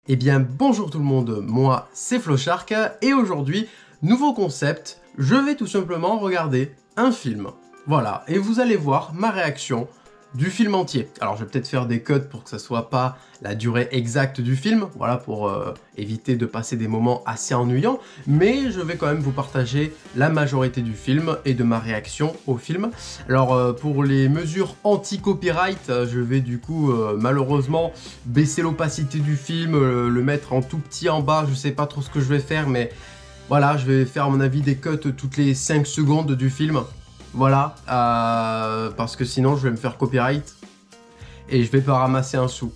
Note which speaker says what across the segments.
Speaker 1: Eh bien bonjour tout le monde, moi c'est Flowshark et aujourd'hui, nouveau concept, je vais tout simplement regarder un film. Voilà, et vous allez voir ma réaction du film entier. Alors je vais peut-être faire des cuts pour que ça soit pas la durée exacte du film, voilà, pour éviter de passer des moments assez ennuyants, mais je vais quand même vous partager la majorité du film et de ma réaction au film. Alors pour les mesures anti-copyright, je vais du coup malheureusement baisser l'opacité du film, le mettre en tout petit en bas, je sais pas trop ce que je vais faire, mais voilà, je vais faire à mon avis des cuts toutes les 5 secondes du film. Voilà, parce que sinon je vais me faire copyright et je vais pas ramasser un sou.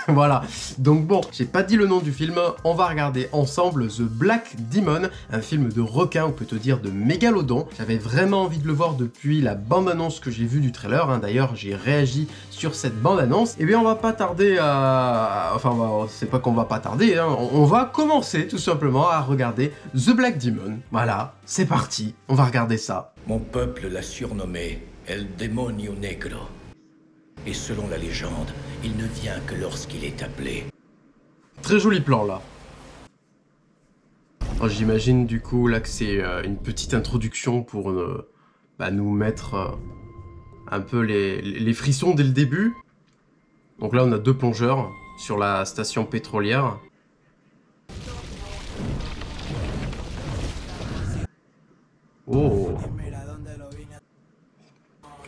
Speaker 1: Voilà, donc bon, j'ai pas dit le nom du film, on va regarder ensemble The Black Demon, un film de requin, on peut te dire de mégalodon. J'avais vraiment envie de le voir depuis la bande-annonce que j'ai vue du trailer, hein. D'ailleurs j'ai réagi sur cette bande-annonce. Et bien on va pas tarder à... Enfin, c'est pas qu'on va pas tarder, hein. On va commencer tout simplement à regarder The Black Demon. Voilà, c'est parti, on va regarder ça.
Speaker 2: Mon peuple l'a surnommé El Demonio Negro. Et selon la légende, il ne vient que lorsqu'il est appelé.
Speaker 1: Très joli plan là. J'imagine du coup là que c'est une petite introduction pour nous mettre un peu les frissons dès le début. Donc là on a deux plongeurs sur la station pétrolière. Oh.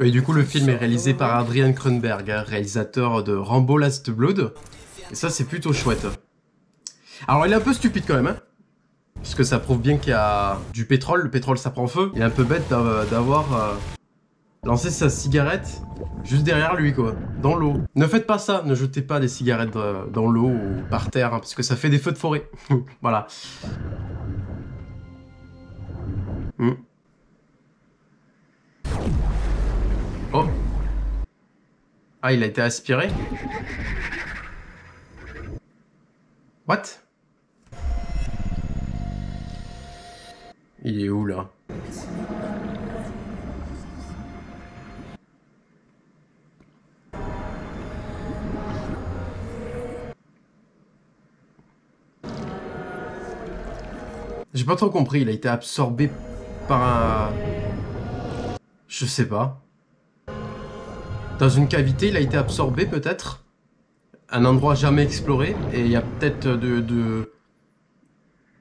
Speaker 1: Et du coup le film est réalisé par Adrian Cronenberg, réalisateur de Rambo Last Blood. Et ça c'est plutôt chouette. Alors il est un peu stupide quand même, hein, parce que ça prouve bien qu'il y a du pétrole, le pétrole ça prend feu. Il est un peu bête d'avoir lancé sa cigarette juste derrière lui quoi, dans l'eau. Ne faites pas ça, ne jetez pas des cigarettes dans l'eau ou par terre, hein, parce que ça fait des feux de forêt. Voilà. Oh. Ah, il a été aspiré? What? Il est où là? J'ai pas trop compris, il a été absorbé par un... Je sais pas. Dans une cavité, il a été absorbé peut-être? Un endroit jamais exploré, et il y a peut-être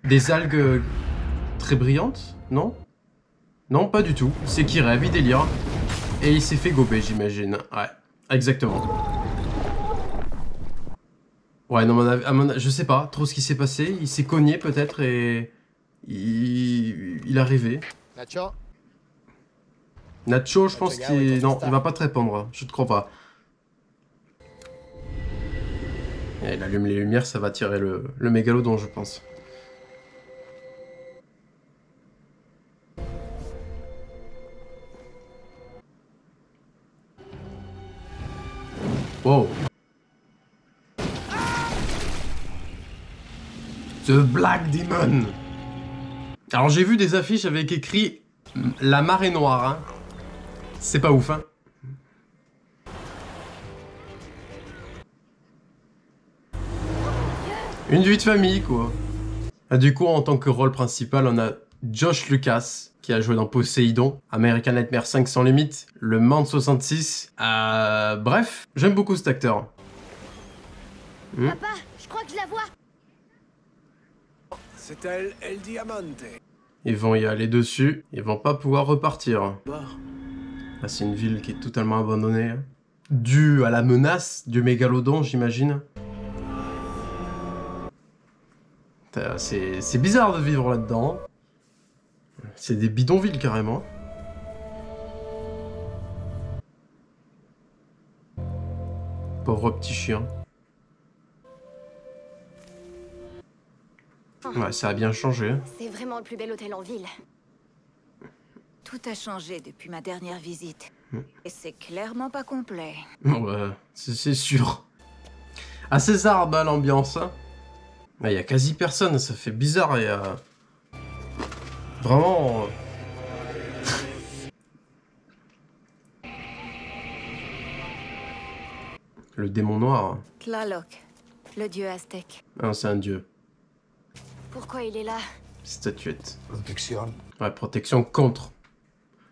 Speaker 1: des algues très brillantes, non? Non, pas du tout. C'est qu'il rêve, il délire. Et il s'est fait gober, j'imagine. Ouais, exactement. Ouais, non, je sais pas trop ce qui s'est passé. Il s'est cogné peut-être et... Il a rêvé.
Speaker 3: Nacho?
Speaker 1: Nacho, je pense qu'il... Non, il va pas te répondre. Je te crois pas. Et il allume les lumières, ça va tirer le mégalodon, je pense. Wow. The Black Demon. Alors j'ai vu des affiches avec écrit La marée noire, hein. C'est pas ouf, hein. Une vie de famille, quoi. Ah, du coup, en tant que rôle principal, on a Josh Lucas, qui a joué dans Poséidon, American Nightmare 5 sans limite, Le Mans 66. Bref, j'aime beaucoup cet acteur.
Speaker 4: Papa, je crois que je la vois.
Speaker 3: C'est elle, El Diamante.
Speaker 1: Ils vont y aller dessus, ils vont pas pouvoir repartir. Ah, c'est une ville qui est totalement abandonnée. Due à la menace du mégalodon, j'imagine. C'est bizarre de vivre là-dedans. C'est des bidonvilles carrément. Pauvre petit chien. Ouais, ça a bien changé.
Speaker 4: C'est vraiment le plus bel hôtel en ville.
Speaker 5: Tout a changé depuis ma dernière visite. Et c'est clairement pas complet.
Speaker 1: Ouais, c'est sûr. Assez zarbe l'ambiance. Il y a quasi personne, ça fait bizarre et... Vraiment... Le démon noir.
Speaker 5: Tlaloc. le dieu aztèque.
Speaker 1: Ah, c'est un dieu.
Speaker 5: Pourquoi il est là?
Speaker 1: Statuette.
Speaker 3: Protection.
Speaker 1: Ouais, protection contre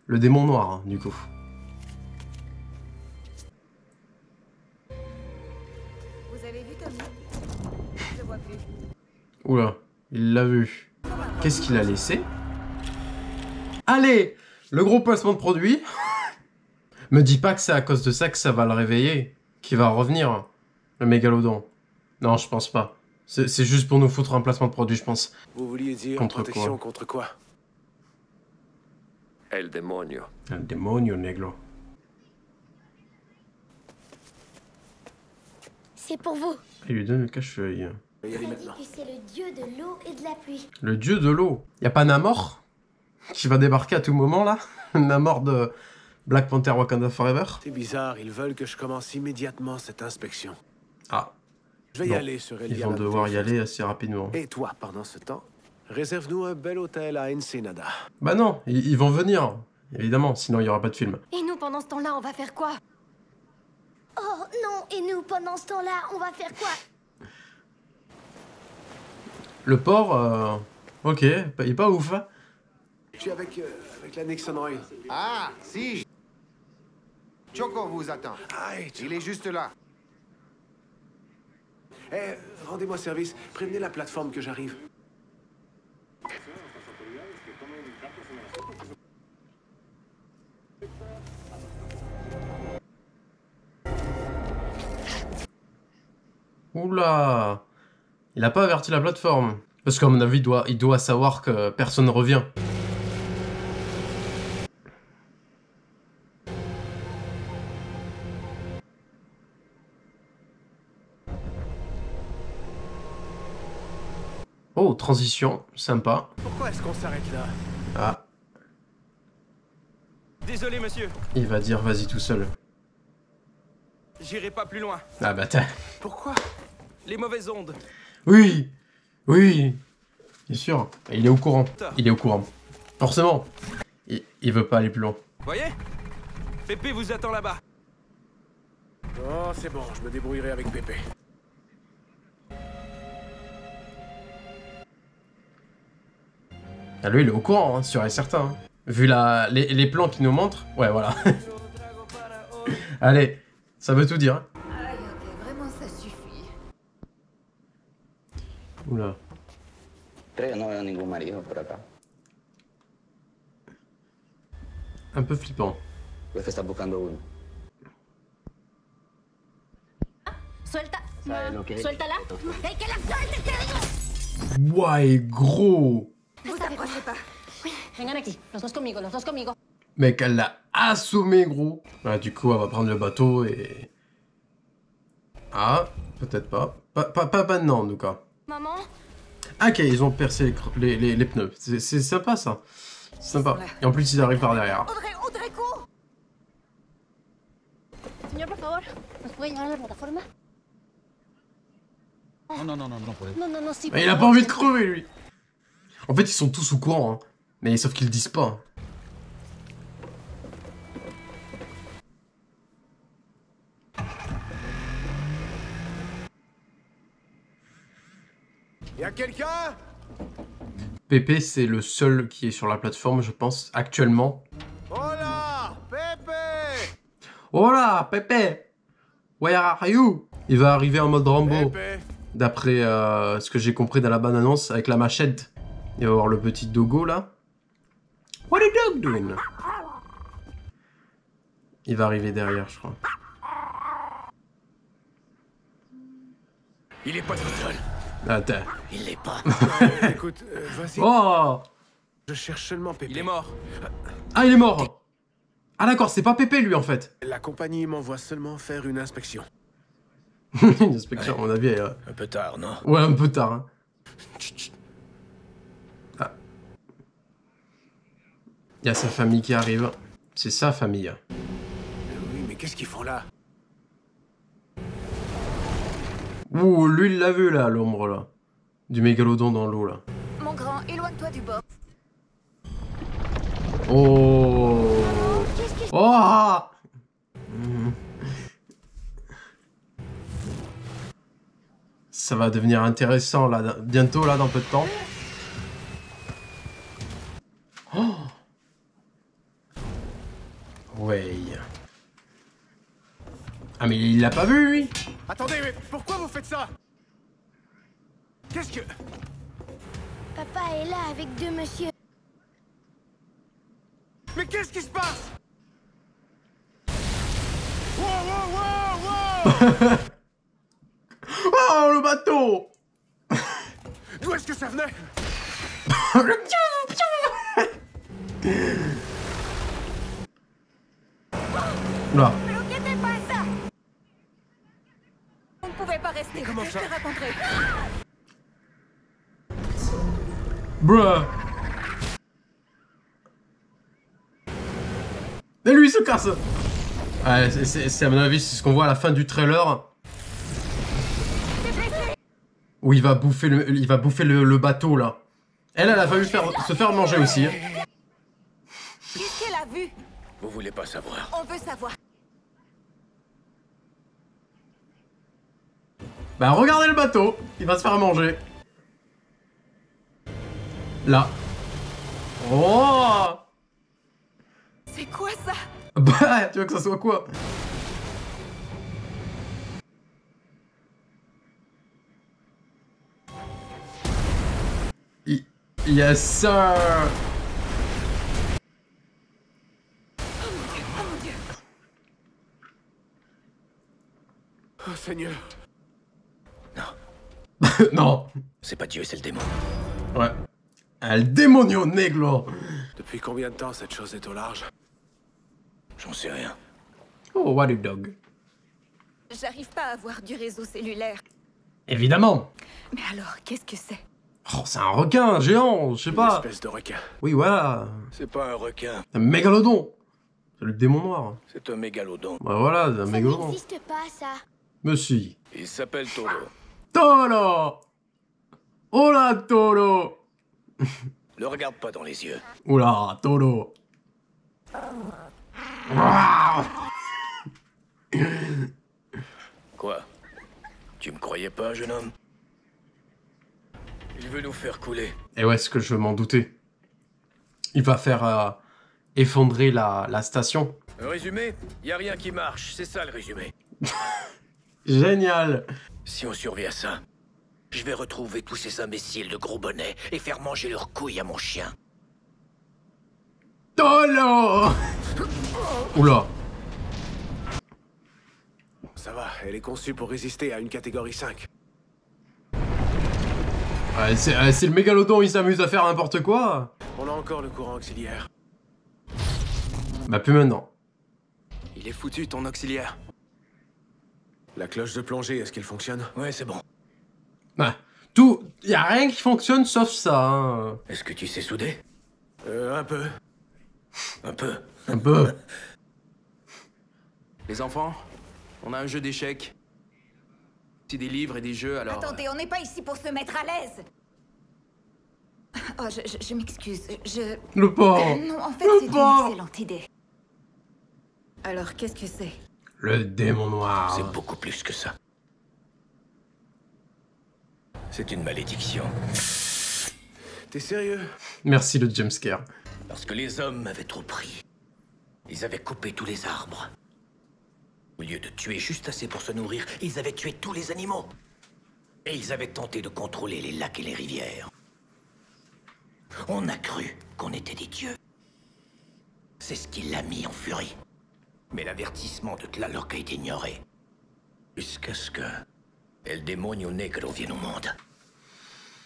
Speaker 1: le démon noir, hein, du coup.
Speaker 5: Vous avez vu Tommy? Je le vois plus.
Speaker 1: Oula, il l'a vu. Qu'est-ce qu'il a laissé? Allez, le gros placement de produit. Me dis pas que c'est à cause de ça que ça va le réveiller, qu'il va revenir, le mégalodon. Non, je pense pas. C'est juste pour nous foutre un placement de produit, je pense.
Speaker 3: Vous vouliez dire
Speaker 1: Contre
Speaker 3: protection
Speaker 1: quoi?
Speaker 3: contre quoi?
Speaker 6: El demonio.
Speaker 1: El demonio negro.
Speaker 4: C'est pour vous.
Speaker 1: Il lui donne le cache-feuille.
Speaker 3: On va y aller
Speaker 4: On dit
Speaker 3: maintenant.
Speaker 4: que c'est le dieu de l'eau et de la pluie.
Speaker 1: Le dieu de l'eau. Y a pas Namor qui va débarquer à tout moment, là? Namor de Black Panther Wakanda Forever?
Speaker 3: C'est bizarre, ils veulent que je commence immédiatement cette inspection.
Speaker 1: Ah,
Speaker 3: Je vais y
Speaker 1: Non.
Speaker 3: aller sur El
Speaker 1: ils vont
Speaker 3: Diamante.
Speaker 1: devoir y aller assez rapidement.
Speaker 3: Et toi, pendant ce temps, réserve-nous un bel hôtel à Ensenada.
Speaker 1: Bah non, ils vont venir, évidemment, sinon il y aura pas de film.
Speaker 4: Et nous, pendant ce temps-là, on va faire quoi? Oh non, et nous, pendant ce temps-là, on va faire quoi?
Speaker 1: Le port, ok, il est pas ouf, hein.
Speaker 3: Je suis avec la Nixon Oil.
Speaker 7: Ah, si. Choco vous attend.
Speaker 3: Aïe,
Speaker 7: Il est juste là.
Speaker 3: Eh, rendez-moi service. Prévenez la plateforme que j'arrive.
Speaker 1: Oula, il a pas averti la plateforme. Parce qu'à mon avis, il doit savoir que personne ne revient. Oh, transition, sympa.
Speaker 3: Pourquoi est-ce qu'on s'arrête là?
Speaker 1: Ah,
Speaker 8: Désolé, monsieur.
Speaker 1: il va dire vas-y tout seul.
Speaker 8: J'irai pas plus loin.
Speaker 1: Ah bah t'as...
Speaker 3: Pourquoi?
Speaker 8: Les mauvaises ondes.
Speaker 1: Oui, oui, bien sûr. Il est au courant. Il est au courant. Forcément. Il veut pas aller plus loin.
Speaker 8: Voyez? Pépé vous attend là-bas.
Speaker 3: Oh, c'est bon, je me débrouillerai avec Pépé.
Speaker 1: Ah, lui, il est au courant, hein, sûr et certain. Hein. Vu les plans qu'il nous montre. Ouais, voilà. Allez, ça veut tout dire. Hein.
Speaker 5: Aïe, ok, vraiment ça suffit.
Speaker 1: Oula.
Speaker 9: Creo que no veo ningún marido por acá.
Speaker 1: Un peu flippant.
Speaker 9: Pues que está buscando uno.
Speaker 4: Suelta.
Speaker 9: ¿Sabes lo que es?
Speaker 4: Suéltala. ¡Ey, que la sueltes, te digo!
Speaker 1: Ouais, gros.
Speaker 5: Vous approchez pas.
Speaker 4: Vengan aquí, los dos conmigo, los dos conmigo.
Speaker 1: Mec, elle l'a assommé, gros. Ah, du coup, elle va prendre le bateau et... Ah, peut-être pas. Pas maintenant, en tout cas.
Speaker 4: Maman?
Speaker 1: Ah, ok, ils ont percé les pneus. C'est sympa, ça. C'est sympa. Et en plus, ils arrivent par derrière.
Speaker 5: Audrey, cours!
Speaker 4: Señor, por favor, ¿nos puede llevar a la plataforma? No, sí.
Speaker 1: Mais il a pas envie de crever, lui. En fait, ils sont tous au courant, hein. Mais sauf qu'ils le disent pas.
Speaker 3: Y'a quelqu'un?
Speaker 1: Pépé, c'est le seul qui est sur la plateforme, je pense, actuellement.
Speaker 3: Hola, Pépé!
Speaker 1: Hola, Pépé! Where are you? Il va arriver en mode Rambo,
Speaker 3: Pépé!
Speaker 1: d'après ce que j'ai compris dans la bande-annonce, avec la machette. Il va voir le petit dogo, là. What are you doing? Il va arriver derrière, je crois.
Speaker 2: Il est pas tout seul.
Speaker 1: Attends.
Speaker 2: Il l'est pas.
Speaker 3: Écoute, vas-y.
Speaker 1: Oh!
Speaker 3: Je cherche seulement Pépé.
Speaker 8: Il est mort.
Speaker 1: Ah, il est mort! Ah d'accord, c'est pas Pépé, lui, en fait.
Speaker 3: La compagnie m'envoie seulement faire une inspection.
Speaker 1: Une inspection, à mon avis,
Speaker 2: Un peu tard, non?
Speaker 1: ouais, un peu tard. Hein. Ah. Il y a sa famille qui arrive. C'est sa famille.
Speaker 3: Oui, mais qu'est-ce qu'ils font là?
Speaker 1: Ouh, lui, il l'a vu, là, l'ombre, là. Du mégalodon dans l'eau, là.
Speaker 5: Mon grand, éloigne-toi du bord.
Speaker 1: Oh! Oh! Ça va devenir intéressant là, bientôt là, dans peu de temps. Oh ouais. Ah mais il l'a pas vu lui.
Speaker 3: Attendez, mais pourquoi vous faites ça? Qu'est-ce que...
Speaker 4: Papa est là avec deux messieurs.
Speaker 3: Mais qu'est-ce qui se passe? Wow, wow, wow, wow!
Speaker 1: Oh le bateau.
Speaker 3: D'où est-ce que ça venait?
Speaker 1: Là.
Speaker 5: Bloquez pas ça! On ne pouvait pas rester.
Speaker 3: Comment ça?
Speaker 5: Je te raconterai.
Speaker 1: Bruh. Et lui il se casse. Ouais, c'est à mon avis, c'est ce qu'on voit à la fin du trailer. Où il va bouffer le bateau là. Elle a failli se faire manger aussi. Hein.
Speaker 5: Qu'est-ce qu'elle a vu?
Speaker 2: Vous voulez pas savoir?
Speaker 5: On veut savoir.
Speaker 1: Bah regardez le bateau, il va se faire manger. Là. Oh.
Speaker 5: C'est quoi ça?
Speaker 1: Bah, tu veux que ça soit quoi? Yes sir.
Speaker 5: Oh mon Dieu.
Speaker 3: Oh Seigneur.
Speaker 1: Non.
Speaker 2: C'est pas Dieu, c'est le démon.
Speaker 1: Ouais. El demonio negro.
Speaker 3: Depuis combien de temps cette chose est au large?
Speaker 2: J'en sais rien.
Speaker 1: Oh, what a dog.
Speaker 5: J'arrive pas à voir du réseau cellulaire.
Speaker 1: Évidemment.
Speaker 5: Mais alors, qu'est-ce que c'est?
Speaker 1: Oh, c'est un requin géant, je sais
Speaker 3: Une
Speaker 1: pas.
Speaker 3: espèce de requin.
Speaker 1: Oui, voilà.
Speaker 2: C'est pas un requin,
Speaker 1: Un mégalodon. C'est le démon noir.
Speaker 2: c'est un mégalodon.
Speaker 1: Bah voilà, c'est un
Speaker 4: Ça
Speaker 1: mégalodon.
Speaker 4: n'existe pas, ça.
Speaker 1: Monsieur.
Speaker 2: Il s'appelle Toro.
Speaker 1: Toro. Hola, Toro.
Speaker 2: Le regarde pas dans les yeux.
Speaker 1: Oula, Toro.
Speaker 2: Quoi? Tu me croyais pas, jeune homme? Il veut nous faire couler.
Speaker 1: Et ouais, ce que je m'en doutais. Il va faire effondrer la station.
Speaker 2: Un résumé? Y a rien qui marche, c'est ça le résumé.
Speaker 1: Génial.
Speaker 2: Si on survit à ça, je vais retrouver tous ces imbéciles de gros bonnets et faire manger leurs couilles à mon chien.
Speaker 1: Tolo. Oula.
Speaker 3: Ça va, elle est conçue pour résister à une catégorie 5.
Speaker 1: Ouais, c'est le mégalodon, il s'amuse à faire n'importe quoi.
Speaker 3: On a encore le courant auxiliaire.
Speaker 1: Bah plus maintenant.
Speaker 8: Il est foutu, ton auxiliaire.
Speaker 3: La cloche de plongée, est-ce qu'elle fonctionne?
Speaker 2: Ouais, c'est bon.
Speaker 1: Ouais. Tout, y a rien qui fonctionne sauf ça. Hein.
Speaker 2: Est-ce que tu sais souder?
Speaker 3: Un peu.
Speaker 2: Un peu.
Speaker 1: Un peu.
Speaker 8: Les enfants, on a un jeu d'échecs. C'est des livres et des jeux, alors...
Speaker 5: Attendez, on n'est pas ici pour se mettre à l'aise. Oh, je m'excuse.
Speaker 1: Le porc.
Speaker 5: Non, en fait,
Speaker 1: Le
Speaker 5: c'est une
Speaker 1: porc.
Speaker 5: excellente idée. Alors, qu'est-ce que c'est?
Speaker 1: Le démon noir.
Speaker 2: C'est beaucoup plus que ça. C'est une malédiction.
Speaker 3: T'es sérieux?
Speaker 1: Merci le jumpscare.
Speaker 2: Parce que les hommes m'avaient trop pris. Ils avaient coupé tous les arbres. Au lieu de tuer juste assez pour se nourrir, ils avaient tué tous les animaux. Et ils avaient tenté de contrôler les lacs et les rivières. On a cru qu'on était des dieux. C'est ce qui l'a mis en furie. Mais l'avertissement de Tlaloc a été ignoré. Jusqu'à ce que El Demonio Negro vienne au monde.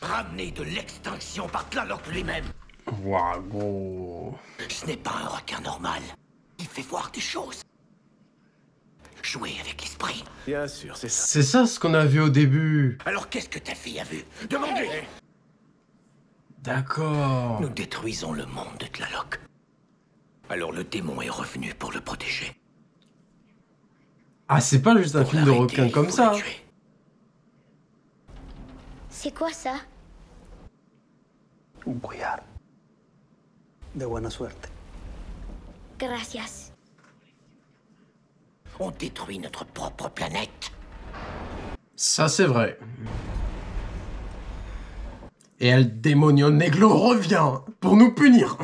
Speaker 2: Ramené de l'extinction par Tlaloc lui-même.
Speaker 1: Waouh, gros.
Speaker 2: Ce n'est pas un requin normal. Il fait voir des choses. Jouer avec l'esprit.
Speaker 3: Bien sûr, c'est ça.
Speaker 1: C'est ça ce qu'on a vu au début.
Speaker 2: Alors qu'est-ce que ta fille a vu? Demandez.
Speaker 1: D'accord.
Speaker 2: Nous détruisons le monde de Tlaloc. Alors le démon est revenu pour le protéger.
Speaker 1: Ah, c'est pas juste un
Speaker 2: Pour
Speaker 1: film de
Speaker 2: l'arrêter,
Speaker 1: requin
Speaker 2: il
Speaker 1: comme
Speaker 2: faut
Speaker 1: ça.
Speaker 2: le tuer.
Speaker 4: C'est quoi ça?
Speaker 6: Un collar de buena suerte.
Speaker 4: Gracias.
Speaker 2: On détruit notre propre planète.
Speaker 1: Ça, c'est vrai. Et El Demonio Negro revient pour nous punir.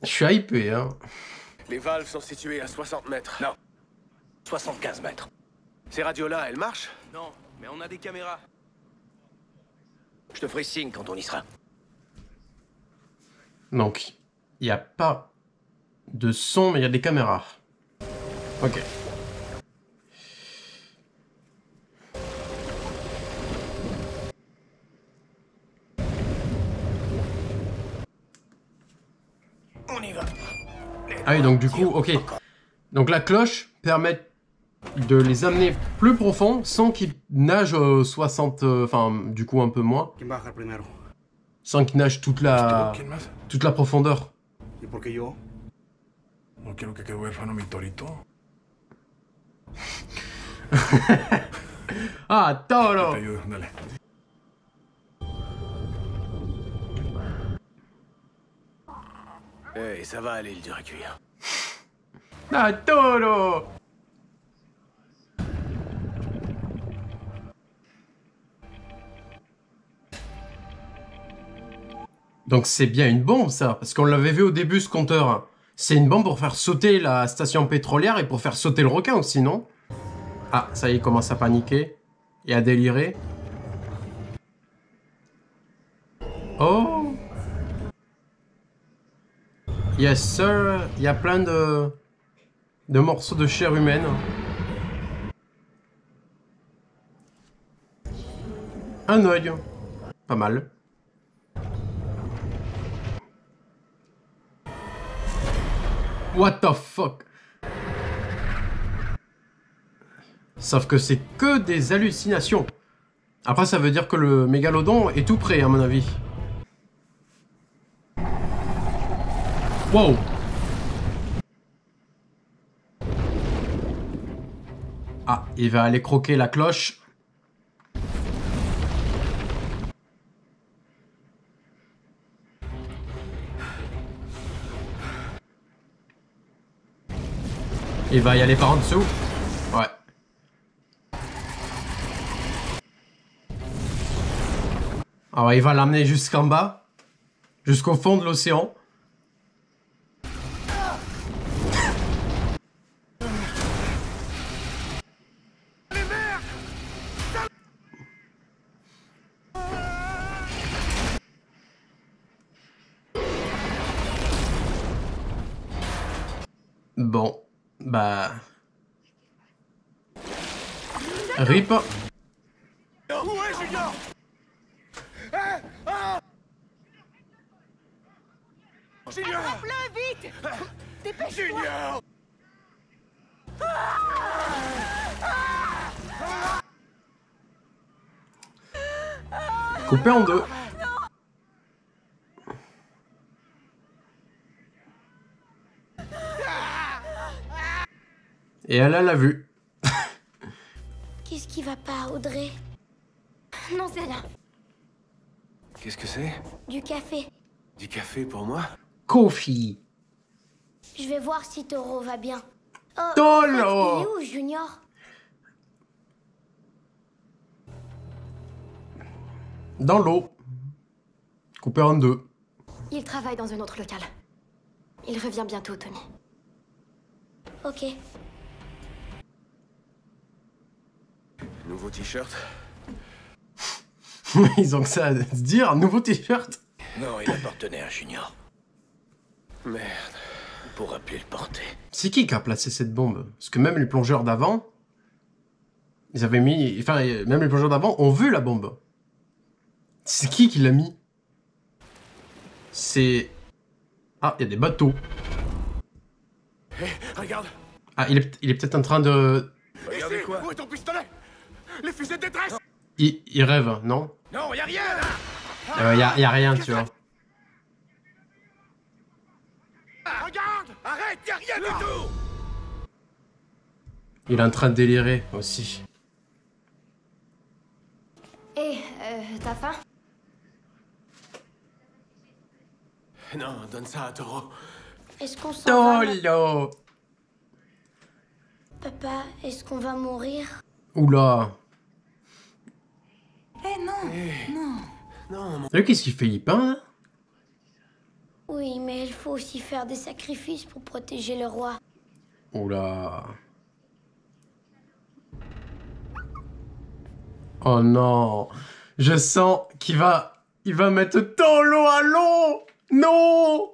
Speaker 1: Je suis hypé, hein.
Speaker 3: Les valves sont situées à 60 mètres.
Speaker 2: Non. 75 mètres.
Speaker 3: Ces radios-là, elles marchent?
Speaker 8: Non, mais on a des caméras.
Speaker 2: Je te ferai signe quand on y sera.
Speaker 1: Donc, il n'y a pas de son, mais il y a des caméras. Ok.
Speaker 2: On y va.
Speaker 1: Ah oui, donc du coup, ok. Donc la cloche permet de les amener plus profond sans qu'ils nagent 60... Enfin, du coup, un peu moins.
Speaker 6: ¿Quién baja primero?
Speaker 1: Sans qu'ils nagent toute la profondeur.
Speaker 6: ¿Y por qué yo?
Speaker 3: No quiero que quede huérfano mi torito.
Speaker 1: Ah, toro!
Speaker 3: ayudo, dale.
Speaker 2: Hey, ça va aller, le dur à cuire.
Speaker 1: Ah, toro! Donc c'est bien une bombe, ça, parce qu'on l'avait vu au début, ce compteur. C'est une bombe pour faire sauter la station pétrolière et pour faire sauter le requin aussi, non? Ah, ça y est, il commence à paniquer et à délirer. Oh! Yes, sir. Il y a plein de morceaux de chair humaine. Un œil. Pas mal. What the fuck? Sauf que c'est que des hallucinations. Après, ça veut dire que le mégalodon est tout prêt, à mon avis. Wow! Ah, il va aller croquer la cloche. Il va y aller par en dessous. Ouais. Alors il va l'amener jusqu'en bas. Jusqu'au fond de l'océan. Bon, bah... RIP.
Speaker 3: Où est Junior? Junior!
Speaker 5: Attrape-le, vite! Dépêche-toi!
Speaker 3: Junior!
Speaker 1: Coupé en deux. Et elle l'a vue.
Speaker 4: Qu'est-ce qui va pas, Audrey? Non, c'est là.
Speaker 3: Qu'est-ce que c'est?
Speaker 4: Du café.
Speaker 3: Du café pour moi?
Speaker 1: Kofi.
Speaker 4: Je vais voir si Toro va bien. Oh,
Speaker 1: Toro.
Speaker 4: il est où, Junior?
Speaker 1: Dans l'eau. Coupé en deux.
Speaker 4: Il travaille dans un autre local. Il revient bientôt, Tony. Ok.
Speaker 3: Nouveau t-shirt?
Speaker 1: Ils ont que ça à se dire. Nouveau t-shirt.
Speaker 2: Non, il appartenait à Junior.
Speaker 3: Merde.
Speaker 2: Il pourra plus le porter.
Speaker 1: C'est qui a placé cette bombe? Parce que même les plongeurs d'avant, ils avaient mis... Enfin, même les plongeurs d'avant ont vu la bombe. C'est qui l'a mis? C'est... Ah, il y a des bateaux.
Speaker 3: Hé, regarde!
Speaker 1: Ah, il est peut-être en train de...
Speaker 3: Regardez quoi? Où est ton pistolet? Les fusées de détresse!
Speaker 1: Il rêve, non?
Speaker 3: Non, y'a rien là!
Speaker 1: Y a rien, tu vois.
Speaker 3: Regarde! Arrête, y'a rien du tout!
Speaker 1: Il est en train de délirer aussi.
Speaker 4: Et, t'as faim?
Speaker 3: Non, donne ça à Toro.
Speaker 4: Est-ce qu'on s'en va?
Speaker 1: Tolo.
Speaker 4: Papa, est-ce qu'on va mourir?
Speaker 1: Oula.
Speaker 5: Eh non.
Speaker 1: Lui, qu'est-ce qu'il fait? Il peint, là?
Speaker 4: Oui, mais il faut aussi faire des sacrifices pour protéger le roi.
Speaker 1: Oula. Oh non. Je sens qu'il va... Il va mettre Tolo à l'eau. Non.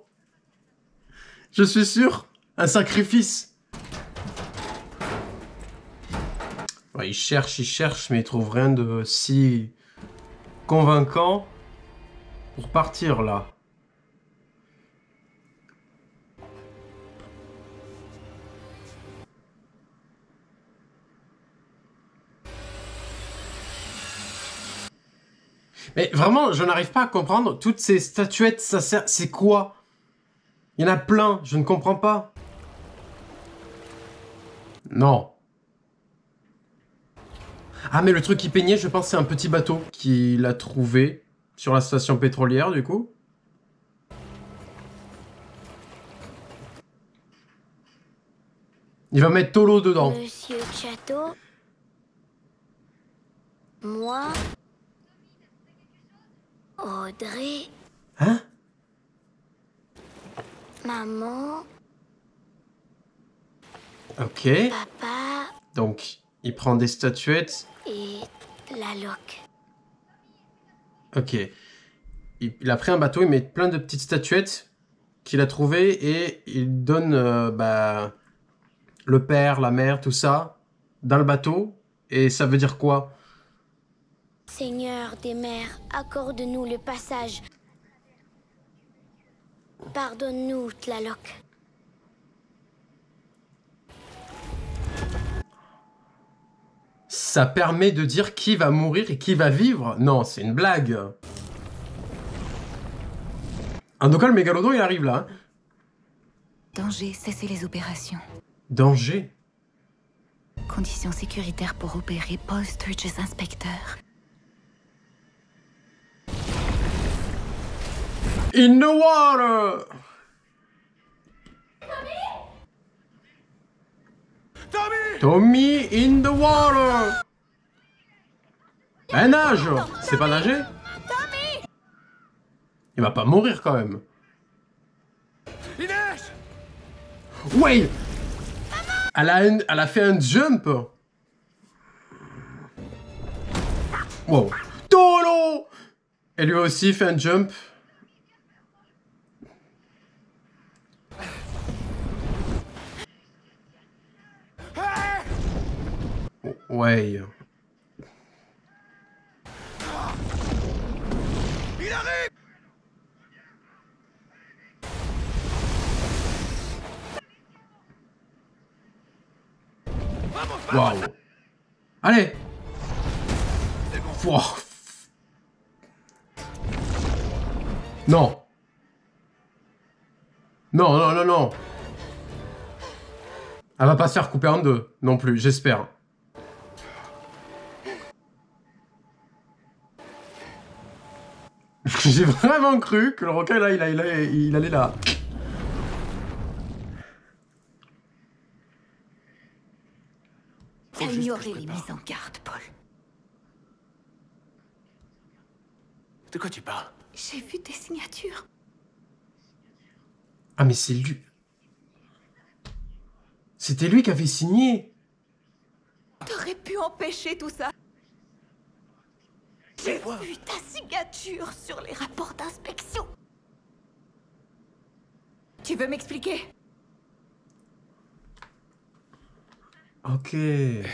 Speaker 1: Je suis sûr. Un sacrifice. Ouais, il cherche, mais il trouve rien de si convaincant pour partir, là. Mais vraiment, je n'arrive pas à comprendre. Toutes ces statuettes, ça sert... C'est quoi? Il y en a plein, je ne comprends pas. Non. Ah, mais le truc qui peignait, je pense c'est un petit bateau qu'il a trouvé sur la station pétrolière, du coup. Il va mettre Tolo dedans.
Speaker 4: Monsieur Chateau. Moi. Audrey.
Speaker 1: Hein?
Speaker 4: Maman.
Speaker 1: Ok.
Speaker 4: Papa.
Speaker 1: Donc, il prend des statuettes.
Speaker 4: Et la loque.
Speaker 1: Ok. Il a pris un bateau, il met plein de petites statuettes qu'il a trouvées et il donne le père, la mère, tout ça dans le bateau. Et ça veut dire quoi?
Speaker 4: Seigneur des mers, accorde-nous le passage. Pardonne-nous, Tlaloc.
Speaker 1: Ça permet de dire qui va mourir et qui va vivre? Non, c'est une blague. En tout cas, le mégalodon, il arrive là. Hein.
Speaker 5: Danger, cessez les opérations.
Speaker 1: Danger?
Speaker 5: Conditions sécuritaires pour opérer Paul Sturges, inspecteur.
Speaker 1: In the water! Tommy in the water! Ben nage! C'est pas nager? Il va pas mourir quand même.
Speaker 3: Inès!
Speaker 1: Ouais! Elle a fait un jump! Wow! Tolo! Elle lui a aussi fait un jump. Ouais.
Speaker 3: Il arrive!
Speaker 1: Waouh. Allez. Wow. Non. Non, non, non, non. Elle va pas se faire couper en deux, non plus, j'espère. J'ai vraiment cru que le requin, là, il allait là.
Speaker 5: Ignorez les mises en garde, Paul.
Speaker 8: De quoi tu parles?
Speaker 5: J'ai vu tes signatures.
Speaker 1: Ah, mais c'est lui. C'était lui qui avait signé.
Speaker 5: T'aurais pu empêcher tout ça. J'ai vu ta signature sur les rapports d'inspection. Tu veux m'expliquer?
Speaker 1: Ok.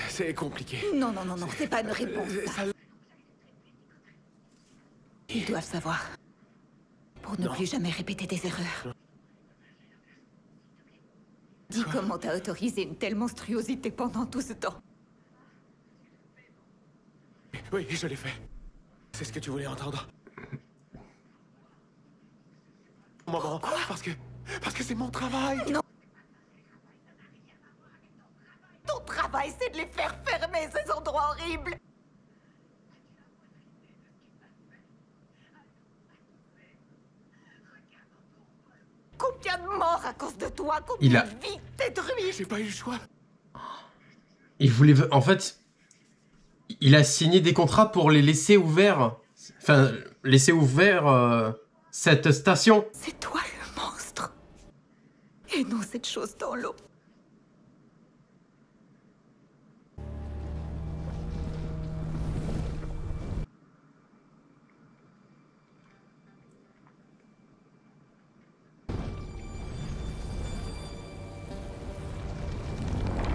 Speaker 8: C'est compliqué.
Speaker 5: Non, non, non, non, c'est pas une réponse. Ça. Ils doivent savoir. Pour ne plus jamais répéter des erreurs. Dis comment t'as autorisé une telle monstruosité pendant tout ce temps.
Speaker 8: Oui, je l'ai fait. C'est ce que tu voulais entendre. Maman, parce que c'est mon travail.
Speaker 5: Non. Ton travail, c'est de les faire fermer, ces endroits horribles. Combien de morts à cause de toi? Combien de vies détruites?
Speaker 8: J'ai pas eu le choix.
Speaker 1: Il voulait... En fait... Il a signé des contrats pour les laisser ouverts. Enfin, laisser ouvert cette station.
Speaker 5: C'est toi le monstre. Et non cette chose dans l'eau.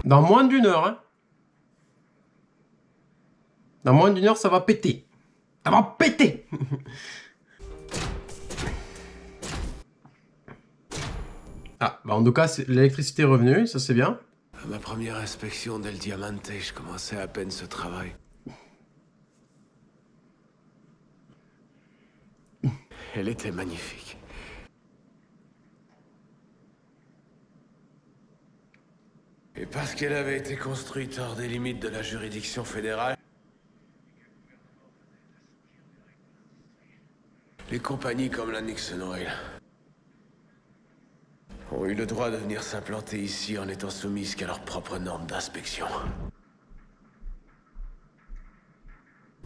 Speaker 1: Dans moins d'une heure, hein. Dans moins d'une heure, ça va péter. Ça va péter. Ah, bah en tout cas, l'électricité est revenue, ça c'est bien.
Speaker 10: À ma première inspection d'El Diamante, je commençais à peine ce travail. Elle était magnifique. Et parce qu'elle avait été construite hors des limites de la juridiction fédérale, les compagnies comme la Nixon Oil ont eu le droit de venir s'implanter ici en étant soumises qu'à leurs propres normes d'inspection.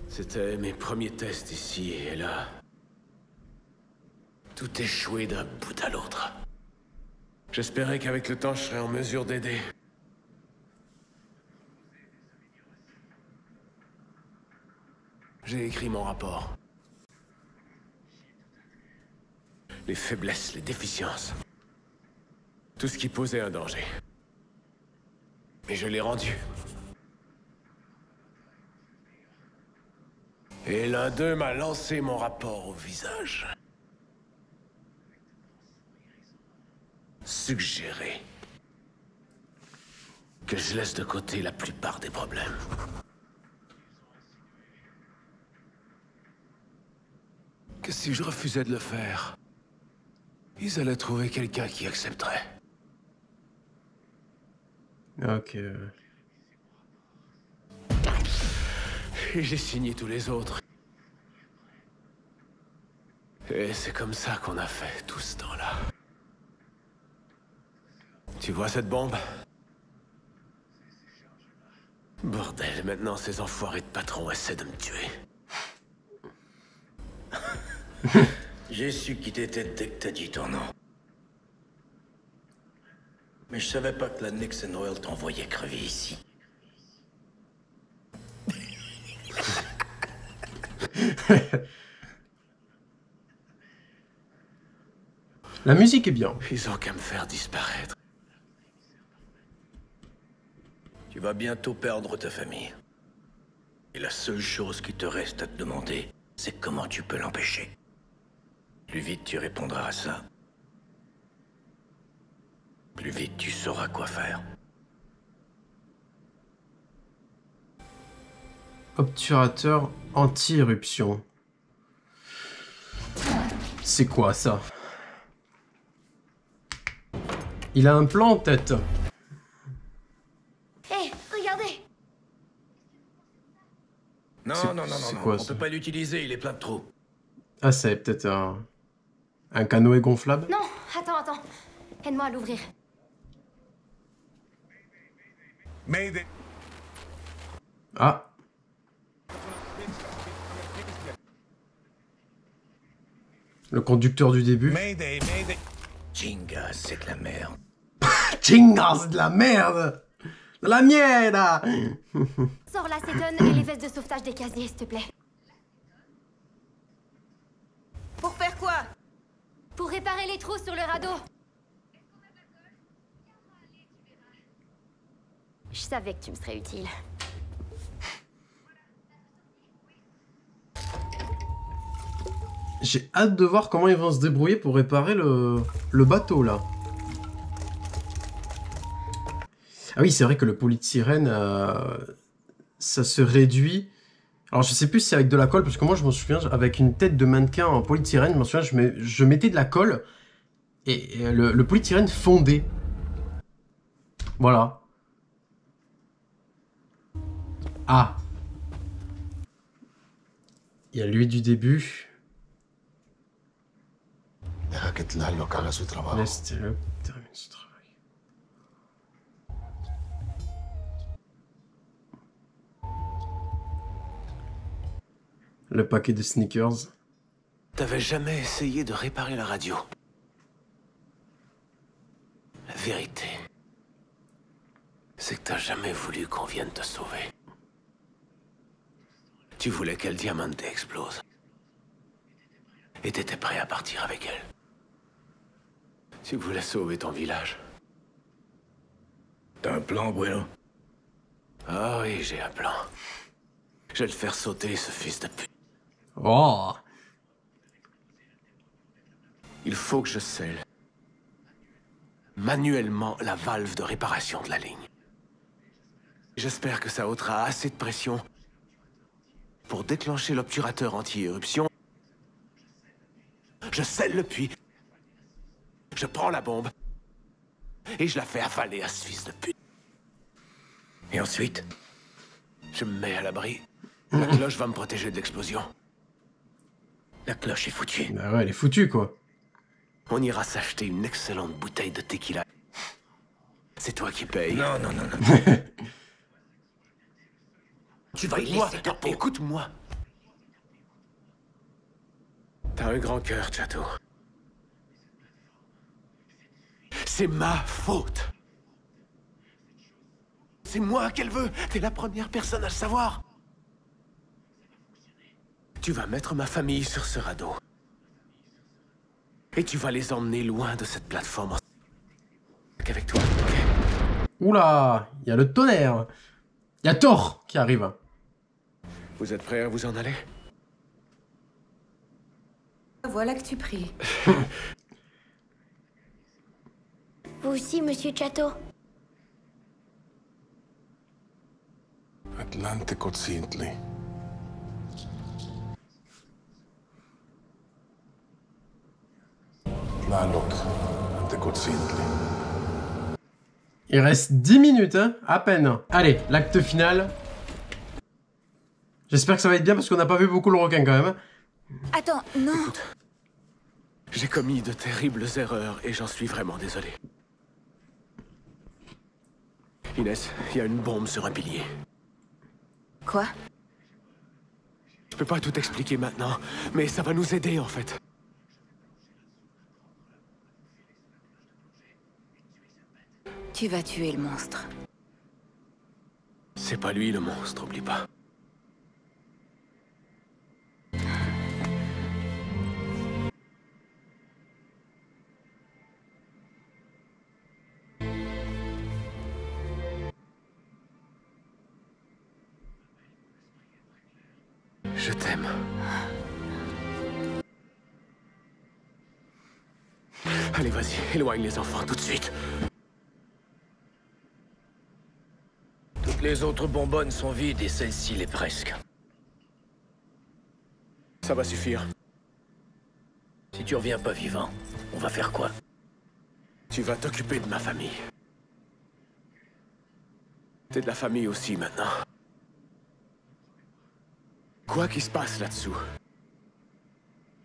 Speaker 10: C'était mes premiers tests ici, et là... tout échoué d'un bout à l'autre. J'espérais qu'avec le temps, je serais en mesure d'aider. J'ai écrit mon rapport. Les faiblesses, les déficiences. Tout ce qui posait un danger. Mais je l'ai rendu. Et l'un d'eux m'a lancé mon rapport au visage. Suggéré que je laisse de côté la plupart des problèmes. Que si je refusais de le faire, ils allaient trouver quelqu'un qui accepterait.
Speaker 1: Ok.
Speaker 10: Et j'ai signé tous les autres. Et c'est comme ça qu'on a fait tout ce temps-là. Tu vois cette bombe? Bordel, maintenant ces enfoirés de patrons essaient de me tuer.
Speaker 2: J'ai su qui t'étais dès que t'as dit ton nom. Mais je savais pas que la Nixon Oil t'envoyait crever ici.
Speaker 1: La musique est bien.
Speaker 10: Ils ont qu'à me faire disparaître.
Speaker 2: Tu vas bientôt perdre ta famille. Et la seule chose qui te reste à te demander, c'est comment tu peux l'empêcher. Plus vite tu répondras à ça, plus vite tu sauras quoi faire.
Speaker 1: Obturateur anti-éruption. C'est quoi ça? Il a un plan en tête.
Speaker 4: Hé, regardez!
Speaker 2: Non,
Speaker 1: Quoi,
Speaker 2: on
Speaker 1: ça
Speaker 2: peut pas l'utiliser, il est plein de trous.
Speaker 1: Ah, c'est peut-être un canoë gonflable?
Speaker 4: Non, attends. Aide-moi à l'ouvrir.
Speaker 1: Ah. Le conducteur du début.
Speaker 2: Jinga, c'est de la merde.
Speaker 1: Chinga, c'est de la merde! De la mierda!
Speaker 4: Sors l'acétone et les vestes de sauvetage des casiers, s'il te plaît.
Speaker 5: Pour faire quoi?
Speaker 4: Pour réparer les trous sur le radeau. Je savais que tu me serais utile.
Speaker 1: J'ai hâte de voir comment ils vont se débrouiller pour réparer le bateau, là. Ah oui, c'est vrai que le poli de sirène, ça se réduit. Alors, je sais plus si c'est avec de la colle, parce que moi, je m'en souviens, avec une tête de mannequin en poli de sirène, je m'en souviens, je mettais de la colle, et le poli de sirène fondait. Voilà. Ah. Il y a lui du début. Laisse-le terminer ce travail. Le paquet de sneakers.
Speaker 10: T'avais jamais essayé de réparer la radio. La vérité, c'est que t'as jamais voulu qu'on vienne te sauver. Tu voulais qu'El Diamante explose. Et t'étais prêt à partir avec elle. Tu voulais sauver ton village.
Speaker 2: T'as un plan, Bueno?
Speaker 10: Ah oui, j'ai un plan. Je vais le faire sauter, ce fils de pute.
Speaker 1: Oh!
Speaker 10: Il faut que je scelle manuellement la valve de réparation de la ligne. J'espère que ça ôtera assez de pression pour déclencher l'obturateur anti-éruption. Je scelle le puits. Je prends la bombe. Et je la fais avaler à ce fils de pute.
Speaker 2: Et ensuite?
Speaker 10: Je me mets à l'abri. La cloche va me protéger de l'explosion.
Speaker 2: La cloche est foutue.
Speaker 1: Bah ouais, elle est foutue, quoi.
Speaker 10: On ira s'acheter une excellente bouteille de tequila. C'est toi qui payes.
Speaker 2: Non, non, non, non. Tu vas y laisser ta peau.
Speaker 10: Écoute-moi. T'as un grand cœur, Chateau. C'est ma faute. C'est moi qu'elle veut. T'es la première personne à le savoir. Tu vas mettre ma famille sur ce radeau. Et tu vas les emmener loin de cette plateforme. Avec toi, ok?
Speaker 1: Oula, il y a le tonnerre. Il y a Thor qui arrive.
Speaker 10: Vous êtes prêts à vous en aller?
Speaker 5: Voilà que tu pries.
Speaker 4: Vous aussi, monsieur Chateau.
Speaker 11: Atlantico Zintli.
Speaker 1: Il reste 10 minutes, hein, à peine. Allez, l'acte final. J'espère que ça va être bien parce qu'on n'a pas vu beaucoup le requin quand même.
Speaker 5: Attends, non.
Speaker 10: Écoute, j'ai commis de terribles erreurs et j'en suis vraiment désolé. Inès, il y a une bombe sur un pilier.
Speaker 5: Quoi?
Speaker 10: Je peux pas tout expliquer maintenant, mais ça va nous aider en fait.
Speaker 5: Tu vas tuer le monstre.
Speaker 10: C'est pas lui le monstre, oublie pas. Je t'aime. Allez, vas-y, éloigne les enfants tout de suite.
Speaker 2: Toutes les autres bonbonnes sont vides et celle-ci l'est presque.
Speaker 10: Ça va suffire.
Speaker 2: Si tu reviens pas vivant, on va faire quoi?
Speaker 10: Tu vas t'occuper de ma famille. T'es de la famille aussi maintenant. Quoi qu'il se passe là-dessous,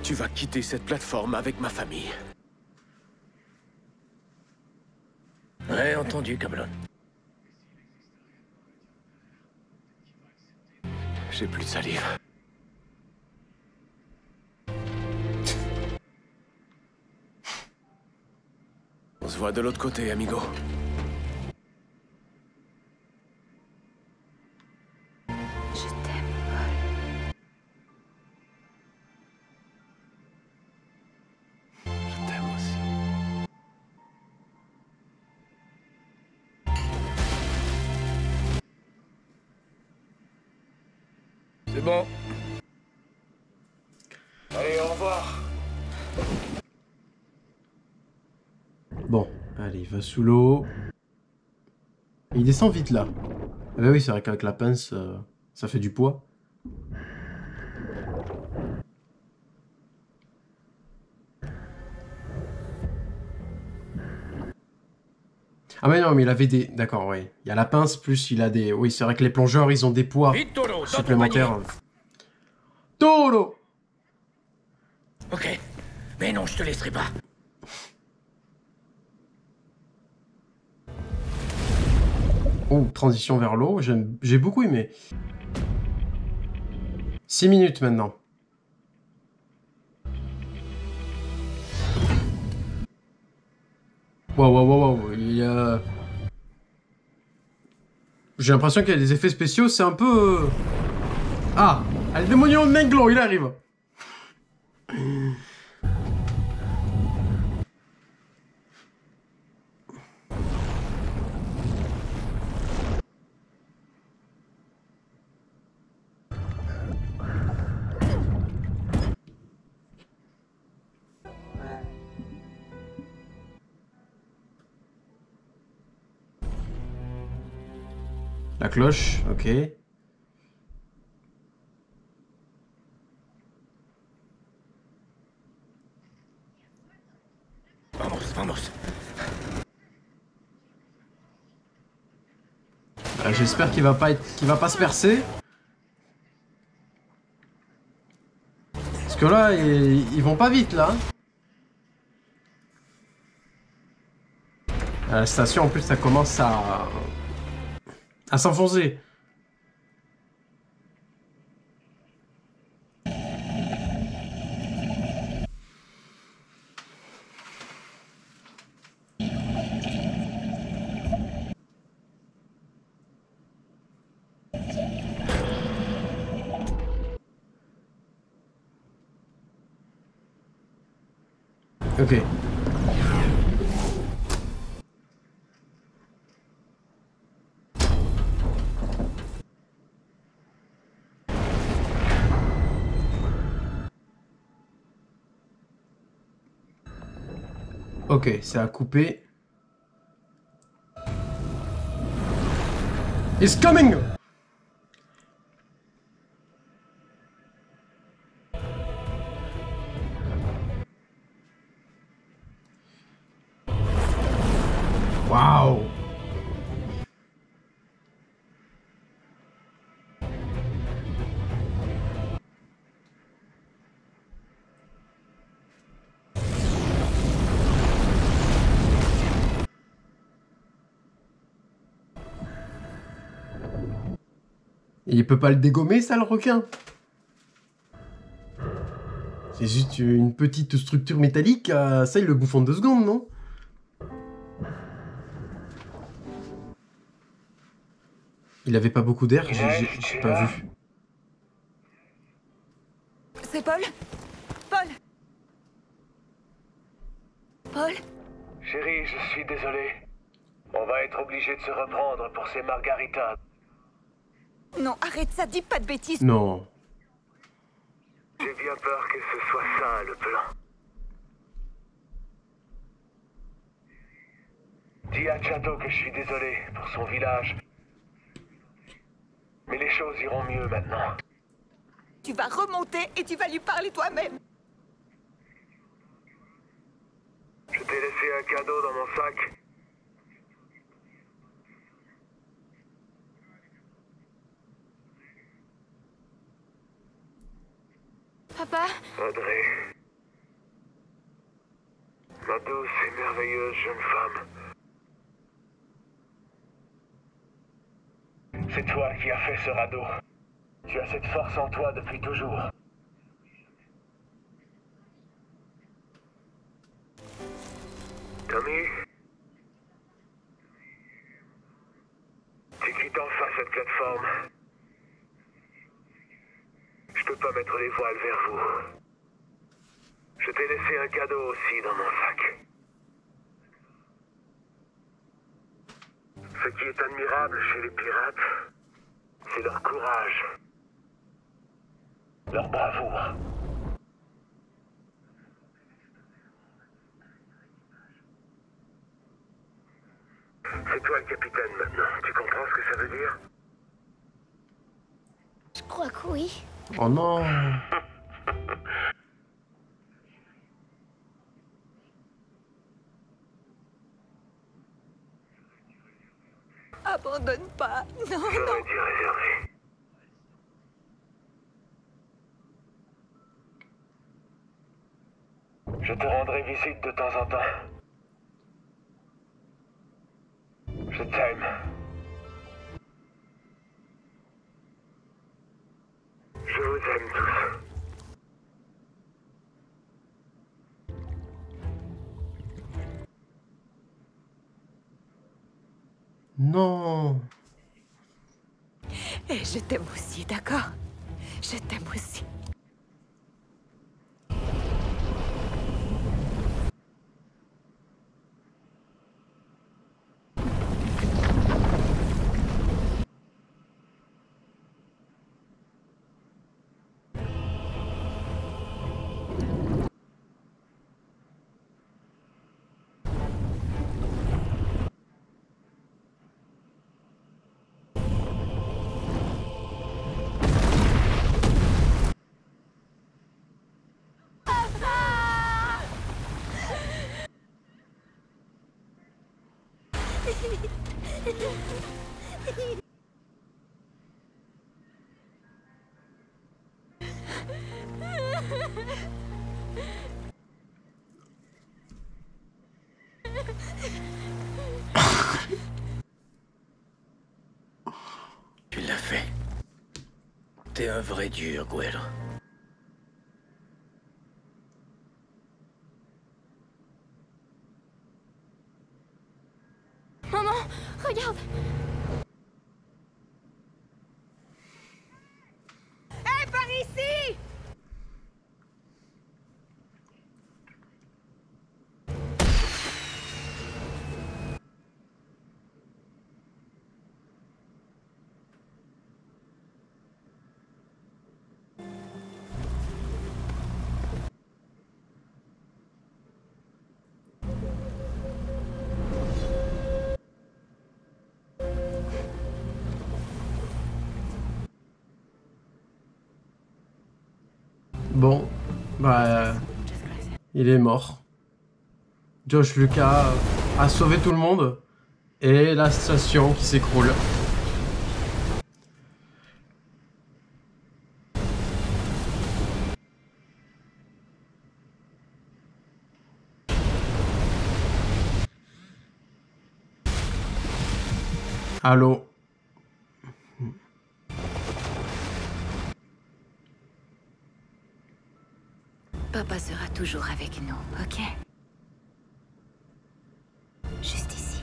Speaker 10: tu vas quitter cette plateforme avec ma famille.
Speaker 2: Ouais, entendu, Cablon.
Speaker 10: J'ai plus de salive. On se voit de l'autre côté, amigo.
Speaker 5: Je t'aime.
Speaker 10: Je t'aime aussi.
Speaker 2: C'est bon. Allez, au revoir.
Speaker 1: Bon, allez, il va sous l'eau. Et il descend vite là. Ah bah oui, c'est vrai qu'avec la pince, ça fait du poids. Ah mais non, mais il avait des... D'accord, oui. Il y a la pince, plus il a des... Oui, c'est vrai que les plongeurs, ils ont des poids supplémentaires. Toro!
Speaker 2: Ok. Mais non, je te laisserai pas.
Speaker 1: Oh, transition vers l'eau, j'ai beaucoup aimé. 6 minutes maintenant. Wow. Il y a... J'ai l'impression qu'il y a des effets spéciaux, c'est un peu... Ah, le démonion Neglo, il arrive. La cloche, ok.
Speaker 2: Vamos.
Speaker 1: J'espère qu'il va pas se percer. Parce que là, ils vont pas vite là. La station en plus ça commence à s'enfoncer. Ok. Ok, ça a coupé. It's coming! Waouh! Il peut pas le dégommer, ça, le requin? C'est juste une petite structure métallique, ça, il le bouffe en 2 secondes, non? Il avait pas beaucoup d'air, j'ai pas vu.
Speaker 5: C'est Paul? Paul?
Speaker 10: Chérie, je suis désolé. On va être obligé de se reprendre pour ces margaritas.
Speaker 5: Non, arrête ça, dis pas de bêtises.
Speaker 1: Non.
Speaker 10: J'ai bien peur que ce soit ça, le plan. Dis à Chato que je suis désolé pour son village. Mais les choses iront mieux maintenant.
Speaker 5: Tu vas remonter et tu vas lui parler toi-même.
Speaker 10: Je t'ai laissé un cadeau dans mon sac.
Speaker 4: Papa?
Speaker 10: Audrey. Ma douce et merveilleuse jeune femme. C'est toi qui as fait ce radeau. Tu as cette force en toi depuis toujours. Tommy? Tu quittes enfin cette plateforme. Je peux pas mettre les voiles vers vous. Je t'ai laissé un cadeau aussi dans mon sac. Ce qui est admirable chez les pirates, c'est leur courage, leur bravoure. C'est toi le capitaine maintenant. Tu comprends ce que ça veut dire?
Speaker 4: Je crois que oui.
Speaker 1: Oh non!
Speaker 5: Abandonne pas. Non, non.
Speaker 10: J'aurais dû réserver. Je te rendrai visite de temps en temps. Je t'aime. Je vous aime
Speaker 1: Non.
Speaker 5: Et je t'aime aussi, d'accord? Je t'aime aussi.
Speaker 2: Tu l'as fait. T'es un vrai dur, Guerrero.
Speaker 4: Maman, regarde.
Speaker 5: Hé, par ici!
Speaker 1: Bon, bah, il est mort. Josh Lucas a sauvé tout le monde et la station qui s'écroule. Allô?
Speaker 5: Papa sera toujours avec nous, ok? Juste ici.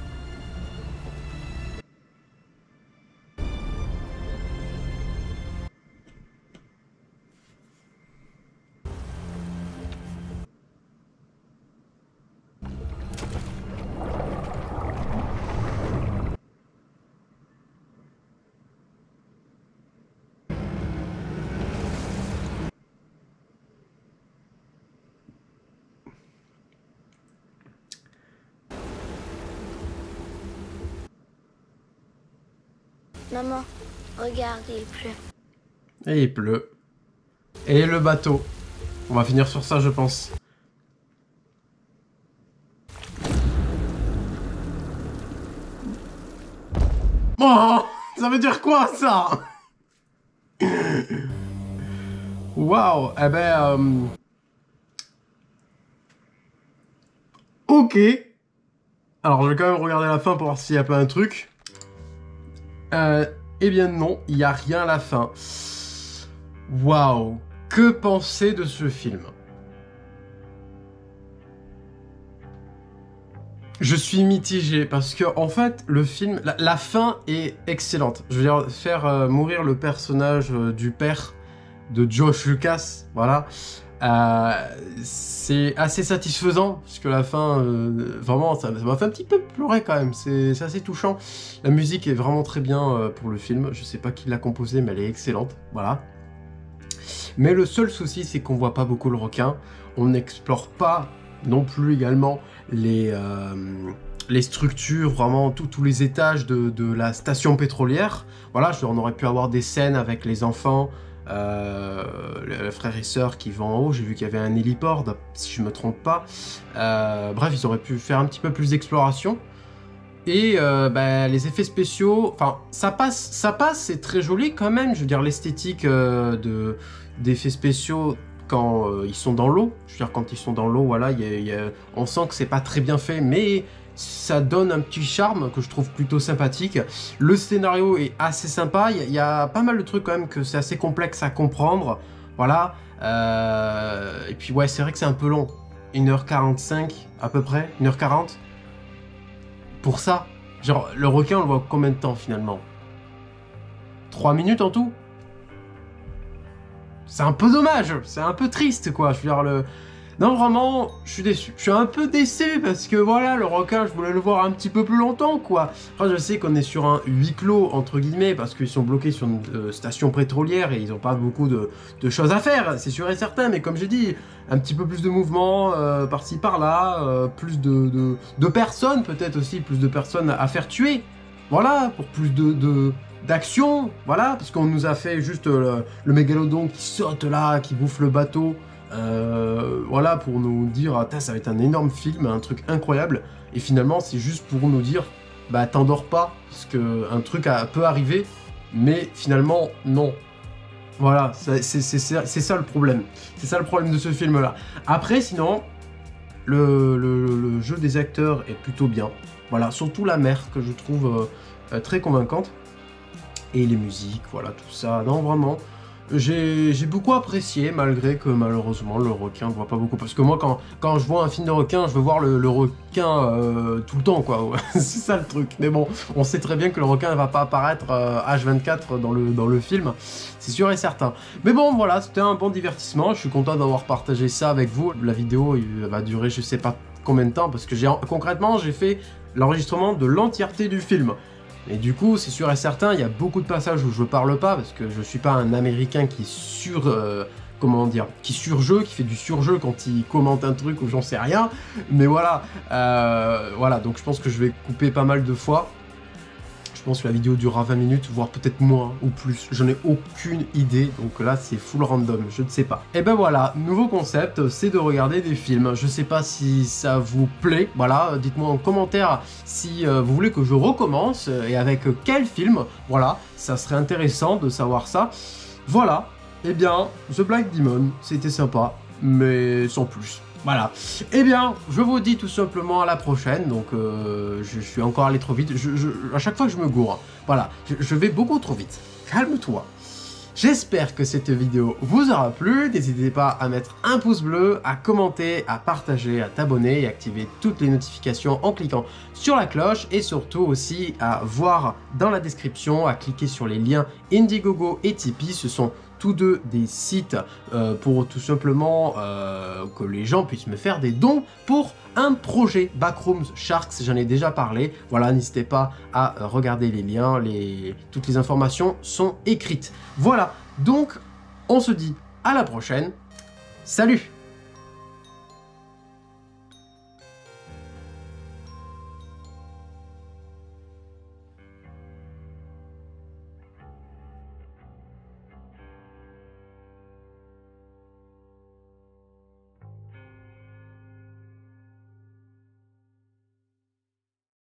Speaker 4: Maman, regarde, il pleut.
Speaker 1: Et il pleut. Et le bateau. On va finir sur ça, je pense. Oh, ça veut dire quoi, ça? Waouh, eh ben... Ok. Alors, je vais quand même regarder la fin pour voir s'il n'y a pas un truc. Eh bien non, il n'y a rien à la fin. Waouh, que penser de ce film? Je suis mitigé parce que en fait le film, la fin est excellente. Je veux dire, faire mourir le personnage du père de Josh Lucas, voilà, c'est assez satisfaisant parce que la fin, vraiment, ça m'a fait un petit peu pleurer quand même. C'est assez touchant. La musique est vraiment très bien pour le film. Je sais pas qui l'a composée, mais elle est excellente, voilà. Mais le seul souci, c'est qu'on voit pas beaucoup le requin. On n'explore pas non plus également les structures, vraiment tous les étages de la station pétrolière. Voilà, on aurait pu avoir des scènes avec les enfants, les frères et sœurs qui vont en haut. J'ai vu qu'il y avait un héliport, si je me trompe pas. Bref, ils auraient pu faire un petit peu plus d'exploration. Et bah, les effets spéciaux, enfin, ça passe, c'est très joli quand même. Je veux dire, l'esthétique d'effets spéciaux quand ils sont dans l'eau. Je veux dire, quand ils sont dans l'eau, voilà, on sent que c'est pas très bien fait, mais ça donne un petit charme que je trouve plutôt sympathique. Le scénario est assez sympa. Il y a pas mal de trucs quand même que c'est assez complexe à comprendre. Voilà. Et puis ouais, c'est vrai que c'est un peu long. 1h45 à peu près, 1h40. Pour ça, Genre, le requin, on le voit combien de temps, finalement? 3 minutes en tout? C'est un peu dommage, c'est un peu triste, quoi. Je veux dire, non, vraiment, je suis déçu. Je suis un peu déçu parce que, voilà, le requin, je voulais le voir un petit peu plus longtemps, quoi. Enfin, je sais qu'on est sur un huis clos, entre guillemets, parce qu'ils sont bloqués sur une station pétrolière et ils n'ont pas beaucoup de choses à faire, c'est sûr et certain. Mais comme j'ai dit, un petit peu plus de mouvement, par-ci, par-là, plus de personnes, peut-être aussi, plus de personnes à faire tuer. Voilà, pour plus d'action, voilà, parce qu'on nous a fait juste le mégalodon qui saute là, qui bouffe le bateau. Voilà, pour nous dire ah, ça va être un énorme film, un truc incroyable, et finalement c'est juste pour nous dire bah t'endors pas, parce que un truc peut arriver, mais finalement non. Voilà, c'est ça le problème. C'est ça le problème de ce film là. Après sinon, le jeu des acteurs est plutôt bien. Voilà, surtout la mère que je trouve très convaincante. Et les musiques, voilà, tout ça. Non, vraiment, j'ai beaucoup apprécié, malgré que malheureusement le requin ne voit pas beaucoup. Parce que moi, quand je vois un film de requin, je veux voir le requin tout le temps, quoi. C'est ça le truc. Mais bon, on sait très bien que le requin ne va pas apparaître H24 dans le film. C'est sûr et certain. Mais bon, voilà, c'était un bon divertissement. Je suis content d'avoir partagé ça avec vous. La vidéo elle va durer je sais pas combien de temps, parce que concrètement, j'ai fait l'enregistrement de l'entièreté du film. Et du coup, c'est sûr et certain, il y a beaucoup de passages où je parle pas, parce que je suis pas un Américain qui comment dire, qui surjeu, qui fait du surjeu quand il commente un truc ou j'en sais rien. Mais voilà, voilà, donc je pense que je vais couper pas mal de fois. Je pense que la vidéo durera 20 minutes, voire peut-être moins ou plus. J'en ai aucune idée, donc là c'est full random, je ne sais pas. Et ben voilà, nouveau concept, c'est de regarder des films. Je sais pas si ça vous plaît, voilà, dites-moi en commentaire si vous voulez que je recommence et avec quel film. Voilà, ça serait intéressant de savoir ça. Voilà, et bien, The Black Demon, c'était sympa, mais sans plus. Voilà. Eh bien, je vous dis tout simplement à la prochaine. Donc, je suis encore allé trop vite. À chaque fois que je me gourre, voilà, je vais beaucoup trop vite. Calme-toi. J'espère que cette vidéo vous aura plu. N'hésitez pas à mettre un pouce bleu, à commenter, à partager, à t'abonner et activer toutes les notifications en cliquant sur la cloche. Et surtout aussi à voir dans la description, à cliquer sur les liens Indiegogo et Tipeee. Ce sont tous deux des sites pour tout simplement que les gens puissent me faire des dons pour un projet Backrooms Sharks, j'en ai déjà parlé. Voilà, n'hésitez pas à regarder les liens, toutes les informations sont écrites. Voilà, donc on se dit à la prochaine. Salut!